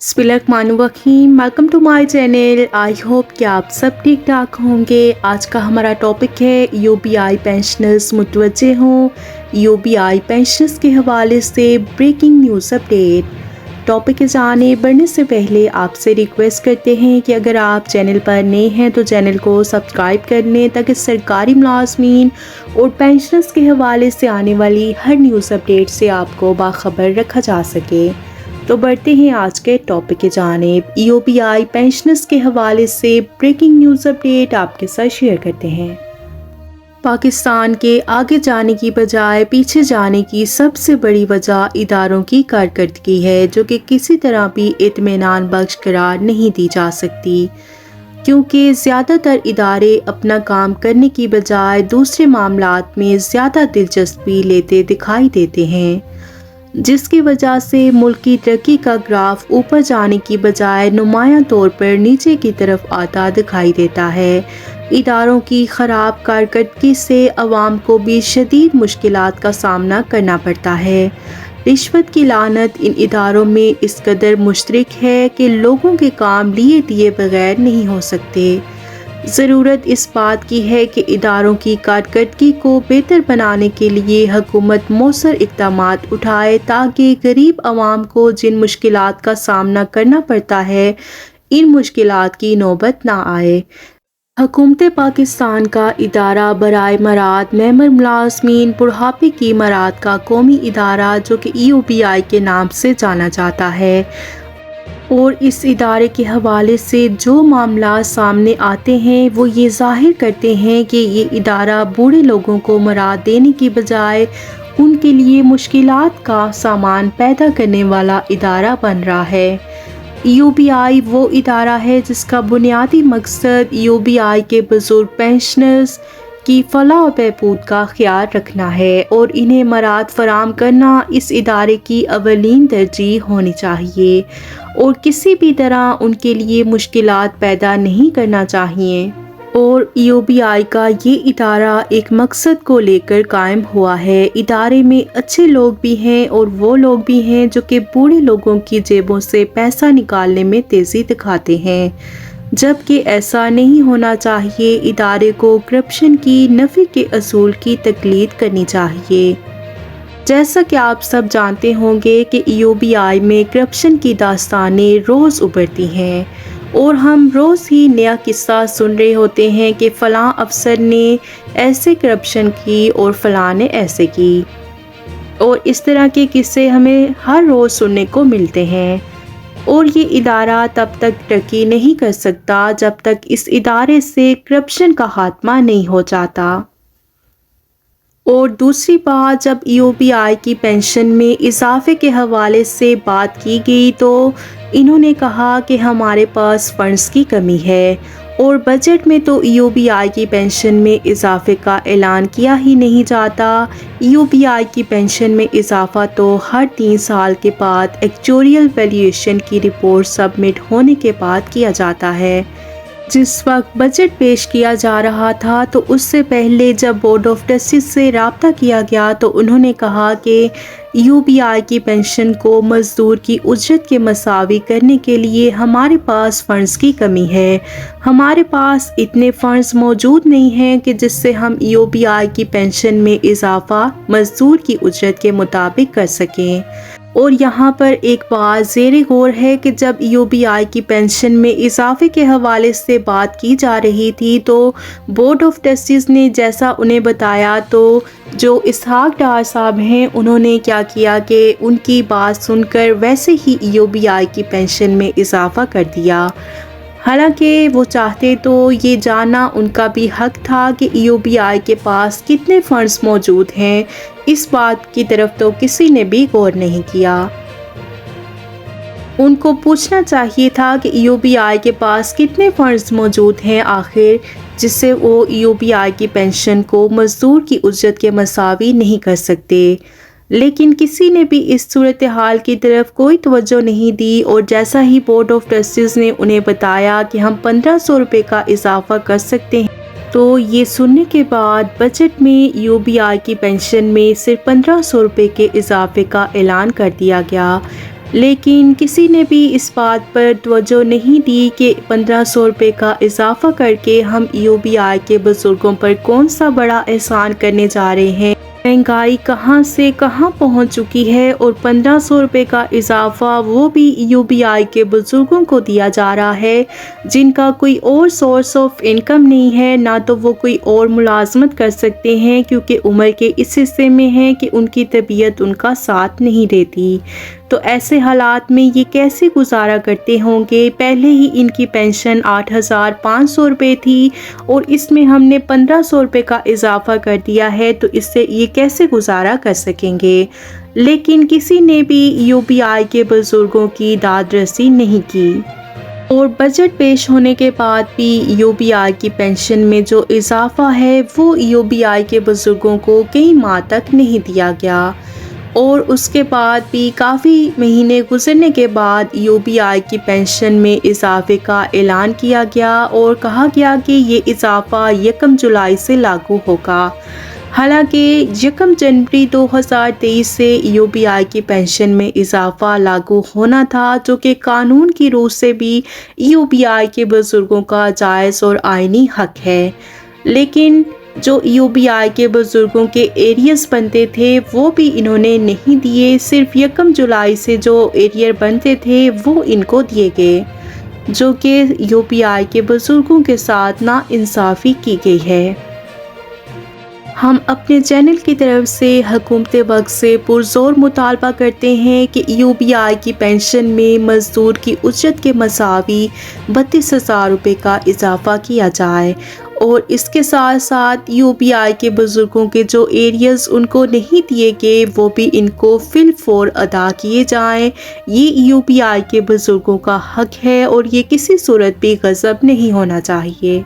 बिस्मिल्लाहिर्रहमानिर्रहीम। Welcome to my channel. I hope कि आप सब ठीक ठाक होंगे। आज का हमारा टॉपिक है यूबीआई पेंशनर्स मुतवज्जे हों। यूबीआई पेंशनर्स के हवाले से ब्रेकिंग न्यूज़ अपडेट। टॉपिक के जाने बढ़ने से पहले आपसे रिक्वेस्ट करते हैं कि अगर आप चैनल पर नए हैं तो चैनल को सब्सक्राइब कर लें ताकि सरकारी मुलाजमीन और पेंशनर्स के हवाले से आने वाली हर न्यूज़ अपडेट से आपको बाखबर रखा जा सके। तो बढ़ते हैं आज के टॉपिक की जानिब। यूबीआई पेंशनर्स के हवाले से ब्रेकिंग न्यूज़ अपडेट आपके साथ शेयर करते हैं। पाकिस्तान के आगे जाने की बजाय पीछे जाने की सबसे बड़ी वजह इदारों की कारकर्दगी है, जो कि किसी तरह भी इत्मीनान बख्श करार नहीं दी जा सकती, क्योंकि ज़्यादातर इदारे अपना काम करने की बजाय दूसरे मामलात में ज़्यादा दिलचस्पी लेते दिखाई देते हैं, जिसकी वजह से मुल्क की तरक्की का ग्राफ ऊपर जाने की बजाय नुमायां तौर पर नीचे की तरफ आता दिखाई देता है। इदारों की ख़राब कारकर्दगी से अवाम को भी शदीद मुश्किलात का सामना करना पड़ता है। रिश्वत की लानत इन इदारों में इस कदर मुश्तरक है कि लोगों के काम लिए दिए बगैर नहीं हो सकते। ज़रूरत इस बात की है कि इदारों की कारकर्दगी को बेहतर बनाने के लिए हुकूमत मौसर इक़दामात उठाए ताकि गरीब आवाम को जिन मुश्किलात का सामना करना पड़ता है, इन मुश्किलात की नौबत ना आए। हुकूमत पाकिस्तान का इदारा बराए मराद मेमर मुलाजमीन बुढ़ापे की मराद का कौमी इदारा, जो कि यूबीआई के नाम से जाना जाता है, और इस इदारे के हवाले से जो मामला सामने आते हैं वो ये ज़ाहिर करते हैं कि ये इदारा बूढ़े लोगों को मराद देने की बजाय उनके लिए मुश्किलात का सामान पैदा करने वाला इदारा बन रहा है। यूबीआई वो इदारा है जिसका बुनियादी मकसद यूबीआई के बुजुर्ग पेंशनर्स की फलाह और बहबूद का ख्याल रखना है, और इन्हें मराद फराम करना इस इदारे की अवलीन तरजीह होनी चाहिए, और किसी भी तरह उनके लिए मुश्किलात पैदा नहीं करना चाहिए। और यूबीआई का ये इदारा एक मकसद को लेकर कायम हुआ है। इदारे में अच्छे लोग भी हैं और वो लोग भी हैं जो कि बूढ़े लोगों की जेबों से पैसा निकालने में तेज़ी दिखाते हैं, जबकि ऐसा नहीं होना चाहिए। इदारे को करप्शन की नफ़ी के असूल की तकलीद करनी चाहिए। जैसा कि आप सब जानते होंगे कि यूबीआई में करप्शन की दास्तानें रोज़ उभरती हैं, और हम रोज़ ही नया किस्सा सुन रहे होते हैं कि फ़लाँ अफसर ने ऐसे करप्शन की और फ़लाँ ने ऐसे की, और इस तरह के किस्से हमें हर रोज़ सुनने को मिलते हैं। और ये इदारा तब तक तरक्की नहीं कर सकता जब तक इस इदारे से करप्शन का खात्मा नहीं हो जाता। और दूसरी बात, जब यूबीआई की पेंशन में इजाफे के हवाले से बात की गई तो इन्होंने कहा कि हमारे पास फंड्स की कमी है, और बजट में तो यूबीआई की पेंशन में इजाफे का ऐलान किया ही नहीं जाता। यूबीआई की पेंशन में इजाफा तो हर 3 साल के बाद एक्चुरियल वैल्यूएशन की रिपोर्ट सबमिट होने के बाद किया जाता है। जिस वक्त बजट पेश किया जा रहा था तो उससे पहले जब बोर्ड ऑफ ट्रस्टीज से रब्ता किया गया तो उन्होंने कहा कि यूबीआई की पेंशन को मजदूर की उजरत के मसावी करने के लिए हमारे पास फ़ंड्स की कमी है। हमारे पास इतने फ़ंड्स मौजूद नहीं हैं कि जिससे हम यूबीआई की पेंशन में इजाफा मजदूर की उजरत के मुताबिक कर सकें। और यहाँ पर एक बात ज़ेरे गौर है कि जब यूबीआई की पेंशन में इजाफे के हवाले से बात की जा रही थी तो बोर्ड ऑफ ट्रस्टीज़ ने जैसा उन्हें बताया, तो जो इसहाक डार साहब हैं उन्होंने क्या किया कि उनकी बात सुनकर वैसे ही यूबीआई की पेंशन में इजाफा कर दिया। हालांकि वो चाहते तो ये जानना उनका भी हक था कि यूबीआई के पास कितने फंड्स मौजूद हैं। इस बात की तरफ तो किसी ने भी गौर नहीं किया। उनको पूछना चाहिए था कि यूबीआई के पास कितने फंड्स मौजूद हैं आखिर, जिससे वो यूबीआई की पेंशन को मजदूर की उजरत के मसावी नहीं कर सकते। लेकिन किसी ने भी इस सूरत हाल की तरफ कोई तवज्जो नहीं दी, और जैसा ही बोर्ड ऑफ ट्रस्टीज़ ने उन्हें बताया कि हम 1500 रुपये का इजाफा कर सकते हैं, तो ये सुनने के बाद बजट में यूबीआई की पेंशन में सिर्फ 1500 रुपये के इजाफे का ऐलान कर दिया गया। لیکن کسی نے بھی اس بات پر توجہ نہیں دی کہ 1500 روپے کا اضافہ کر کے ہم UBI کے بزرگوں پر کون سا بڑا احسان کرنے جا رہے ہیں۔ مہنگائی کہاں سے کہاں پہنچ چکی ہے اور 1500 روپے کا اضافہ وہ بھی UBI کے بزرگوں کو دیا جا رہا ہے جن کا کوئی اور سورس آف انکم نہیں ہے، نہ تو وہ کوئی اور ملازمت کر سکتے ہیں کیونکہ عمر کے اس حصے میں ہیں کہ ان کی طبیعت ان کا ساتھ نہیں دیتی۔ تو ایسے حالات میں یہ کیسے گزارا کرتے ہوں گے؟ پہلے ہی ان کی پینشن 8500 روپے تھی اور اس میں ہم نے 1500 روپے کا اضافہ کر دیا ہے، تو اس سے یہ کیسے گزارا کر سکیں گے؟ لیکن کسی نے بھی UBI کے بزرگوں کی داد رسی نہیں کی اور بجٹ پیش ہونے کے بعد بھی UBI کی پینشن میں جو اضافہ ہے وہ UBI کے بزرگوں کو کئی ماہ تک نہیں دیا گیا، اور اس کے بعد بھی کافی مہینے گزرنے کے بعد UBI کی پینشن میں اضافے کا اعلان کیا گیا اور کہا گیا کہ یہ اضافہ 1 جولائی سے لاگو ہوگا۔ حالانکہ 1 جنوری 2023 سے UBI کی پینشن میں اضافہ لاگو ہونا تھا، جو کہ قانون کی روح سے بھی UBI کے بزرگوں کا جائز اور آئینی حق ہے، لیکن جو UBI کے بزرگوں کے ایریئرز بنتے تھے وہ بھی انہوں نے نہیں دیے، صرف 1 جولائی سے جو ایریئر بنتے تھے وہ ان کو دیے گئے، جو کہ UBI کے بزرگوں کے ساتھ ناانصافی کی گئی ہے۔ ہم اپنے چینل کی طرف سے حکومت وقت سے پرزور مطالبہ کرتے ہیں کہ UBI کی پینشن میں مزدور کی اجرت کے مساوی 32,000 روپے کا اضافہ کیا جائے، اور اس کے ساتھ ساتھ UBI کے بزرگوں کے جو ایریئرز ان کو نہیں دیے گئے وہ بھی ان کو فی الفور ادا کیے جائیں۔ یہ UBI کے بزرگوں کا حق ہے اور یہ کسی صورت بھی غصب نہیں ہونا چاہیے۔